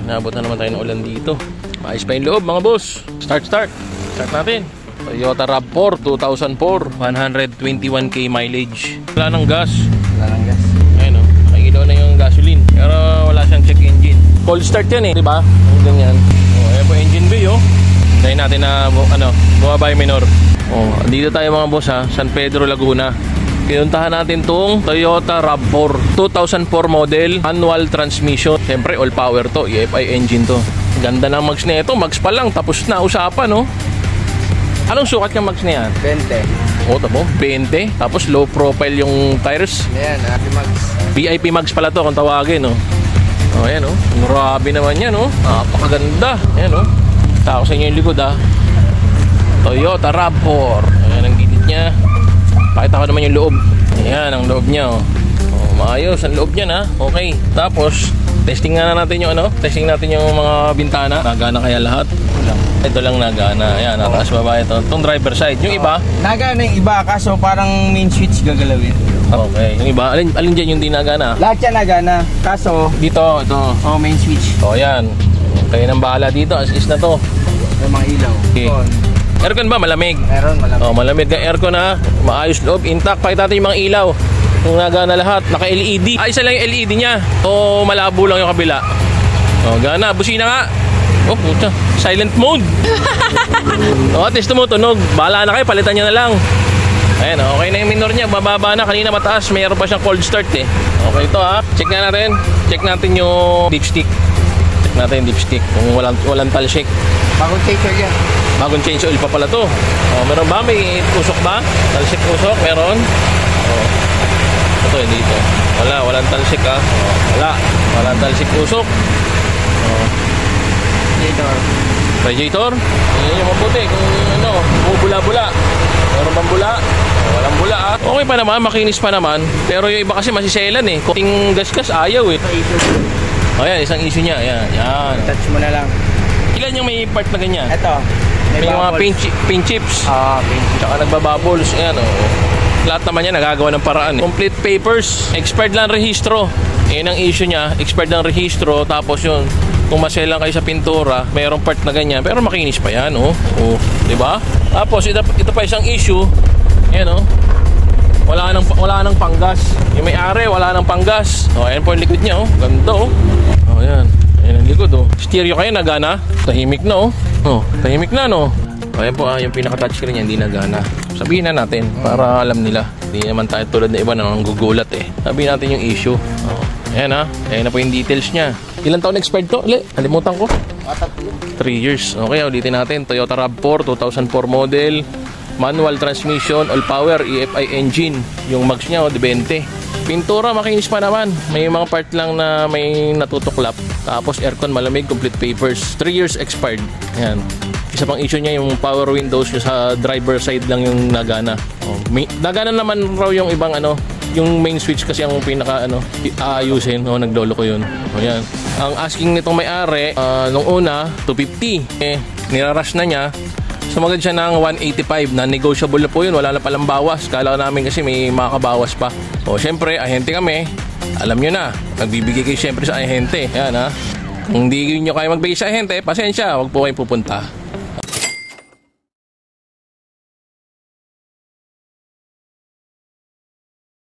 Nabot na naman tayo ng ulan dito. Maayos pa yung loob mga boss. Start natin. Toyota RAV4 2004, 121k mileage. Wala nang gas. Ayun o, nakikilaw na yung gasoline. Pero wala siyang check engine. Cold start yan eh, diba? Ganyan. Ayan po engine bay oh. Hintayin natin na bumaba yung minor. Dito tayo mga boss ha, San Pedro, Laguna. Pinuntahan natin tong Toyota RAV4 2004 model, manual transmission. Siyempre all power to, EFI engine to. Ganda ng mags na ito, mags pa lang, tapos na usapan no. Anong sukat yung mags na yan? 20. Tabo, 20. Tapos low profile yung tires. Ayan, happy mags. VIP mags pala to kung tawagin no. Ayan oh, grabe naman yan oh. Napakaganda. Ayan oh. Tako sa inyo yung likod ha. Toyota RAV4. Ayan ang gilid niya. Pakita ko naman yung loob. Ayan ang loob niya oh. Maayos ang loob niya na. Okay. Tapos testing nga natin yung testing natin yung mga bintana. Nagana kaya lahat? Ito lang nagana. Ayan, nataas baba ito. Itong driver side. Yung iba? Nagana yung iba, kaso parang main switch gagalawin. Okay. Yung iba? Alin dyan yung di nagana? Lahat yan nagana. Kaso dito, ito. main switch. Ayan. Kayo nang bahala dito. As is na to. Yung mga ilaw. Okay. Aircon ba? Malamig? Meron, malamig. Malamig ang aircon ha. Maayos loob. Intact. Pakita natin yung mga ilaw. Yung nagana lahat. Naka-LED. Isa lang yung LED niya. Malabo lang yung kabila. Gana. Busina nga. Puta. Silent mode. Test mo tunog. Bahala na kayo. Palitan nyo na lang. Ayan. Okay na yung minor niya. Bababa na. Kanina mataas. Mayroon pa siyang cold start eh. Okay ito ha. Check na natin. Check natin yung dipstick. Check natin yung dipstick. Kung walang talshik. Bagong change oil yan. Bagong change oil pa pala to. Meron ba? May usok ba? Talsik usok? Meron? Ito dito. Walang talsik ha. Walang talsik usok. Radiator. Yan yung mabuti. Kung bula-bula. Meron bang bula? Walang bula ha. Okay pa naman, makinis pa naman. Pero yung iba kasi masiselan eh. Kunting gas-gas ayaw eh. Ayan, isang issue niya. Ayan. Touch mo na lang. Ilan yung may part na ganyan? Ito. May mga pin chips. Pin chips. Tsaka nagbabubbles. Ayan lahat naman yan nagagawa ng paraan. Complete papers. Expired lang rehistro. Yan ang issue niya. Expired lang rehistro. Tapos yun, kung maselan kayo sa pintura, mayroong part na ganyan. Pero makinis pa yan. Diba? Tapos ito pa isang issue. Ayan wala nang panggas. Yung may-ari wala nang panggas. Ayan po yung likod niya. Ganda ayan. Ayan ang likod Stereo kayo nagana. Tahimik na tahimik na Ayan po yung pinaka-touch screen niya hindi nagana. Sabihin na natin para alam nila. Hindi naman tayo tulad na iba na gugulat eh. Sabihin natin yung issue. Ayan ayan na po yung details niya. Ilan taon expired to? Kalimutan ko. 3 years. Okay, ulitin natin. Toyota RAV4 2004 model. Manual transmission, all power, EFI engine. Yung mags niya 20. Pintura makinis pa naman. May mga part lang na may natutuklap. Tapos aircon malamig, complete papers. 3 years expired. Ayan. Isa pang issue niya yung power windows sa driver side lang yung nagana. Nagana naman raw yung ibang yung main switch kasi ang pinaka aayusin. Naglolo ko yun. Ayan. Ang asking nitong may-ari nung una 250. Nirarush na niya. Sumagad siya ng 185 na negotiable na po yun. Wala na palang bawas. Kala namin kasi may makakabawas pa. Syempre, ahente kami. Alam nyo na. Nagbibigay kayo syempre sa ahente. Yan Kung hindi nyo kayo magbigay sa ahente, pasensya. Huwag po kayong pupunta.